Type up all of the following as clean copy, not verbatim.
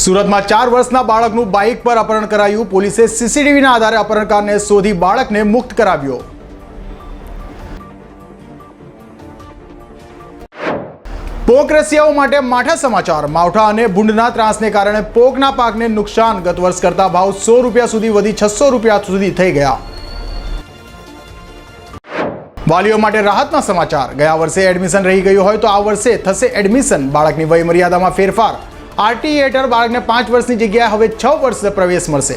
સુરતમાં 4 વર્ષના બાળકનું બાઇક પર અપહરણ કરાયું. પોલીસે સીસીટીવીના આધારે અપહરણકારને શોધી બાળકને મુક્ત કરાવ્યો. પોક રસિયાઓ માટે માઠા સમાચાર. માવઠા અને ભૂંડના ત્રાસને કારણે પોકના પાકને નુકસાન. ગત વર્ષ કરતા ભાવ 100 રૂપિયા સુધી વધી 600 રૂપિયા સુધી થઈ ગયા. વાલીઓ માટે રાહતના સમાચાર. ગયા વર્ષે એડમિશન રહી ગયું હોય તો આ વર્ષે થશે એડમિશન. બાળકની વય મર્યાદામાં ફેરફાર. આરટીઈ હેઠળ બાળકને 5 વર્ષની જગ્યાએ હવે 6 વર્ષ પ્રવેશ મળશે.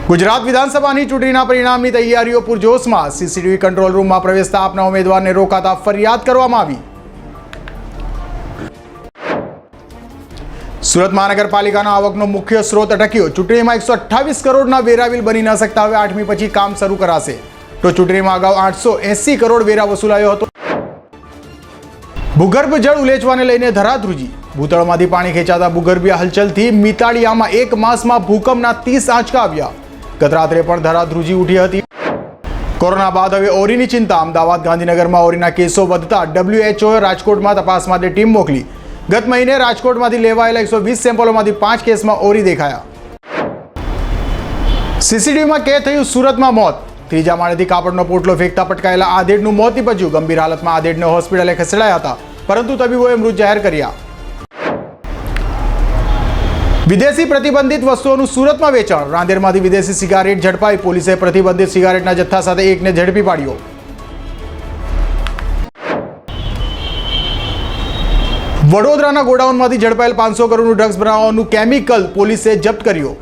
ગુજરાત વિધાનસભાની ચૂંટણીના પરિણામની તૈયારીઓ પૂરજોશમાં. સીસીટીવી કંટ્રોલ રૂમમાં પ્રવેશતા આપના ઉમેદવારને રોકાતા ફરિયાદ કરવામાં આવી. સુરત મહાનગરપાલિકાના આવકનો મુખ્ય સ્ત્રોત અટક્યો. ચૂંટણીમાં 128 કરોડના વેરા બિલ બની ન શકતા હવે 8મી પછી કામ શરૂ કરાશે. તો ચૂંટણીમાં અગાઉ 880 કરોડ વેરા વસૂલાયો હતો. ભૂગર્ભ જળ ઉલેચવાને લઈને ધરાધ્રુજી. ભૂતળમાંથી પાણી ખેંચાતા ભૂગર્ભીય હલચલથી મિતાળિયામાં 1 માસમાં ભૂકંપના 30 આંચકા આવ્યા. ગત રાત્રે પણ ધરાધ્રુજી ઉઠી હતી. કોરોના બાદ હવે ઓરીની ચિંતા. અમદાવાદ ગાંધીનગરમાં ઓરીના કેસો વધતા WHO રાજકોટમાં તપાસ માટે ટીમ મોકલી. ગત મહિને રાજકોટમાંથી લેવાયેલા 120 સેમ્પલોમાંથી 5 કેસમાં ઓરી દેખાયા. સીસીટીવીમાં કેદ થયું સુરતમાં મોત. ત્રીજા માળેથી કાપડનો પોટલો ફેંકતા પટકાયેલા આધેડનું મોત નીપજ્યું. ગંભીર હાલતમાં આધેડને હોસ્પિટલે ખસેડાયા હતા, પરંતુ તબીબોએ મૃત જાહેર કર્યા. વિદેશી પ્રતિબંધિત વસ્તુઓનું સુરતમાં વેચાણ. રાંદેરમાંથી વિદેશી સિગારેટ ઝડપાઈ. પોલીસે પ્રતિબંધિત સિગારેટના જથ્થા સાથે એકને ઝડપી પાડ્યો. વડોદરાના ગોડાઉનમાંથી ઝડપાયેલ 500 કરોડનું ડ્રગ્સ બનાવવાનું કેમિકલ પોલીસે જપ્ત કર્યો.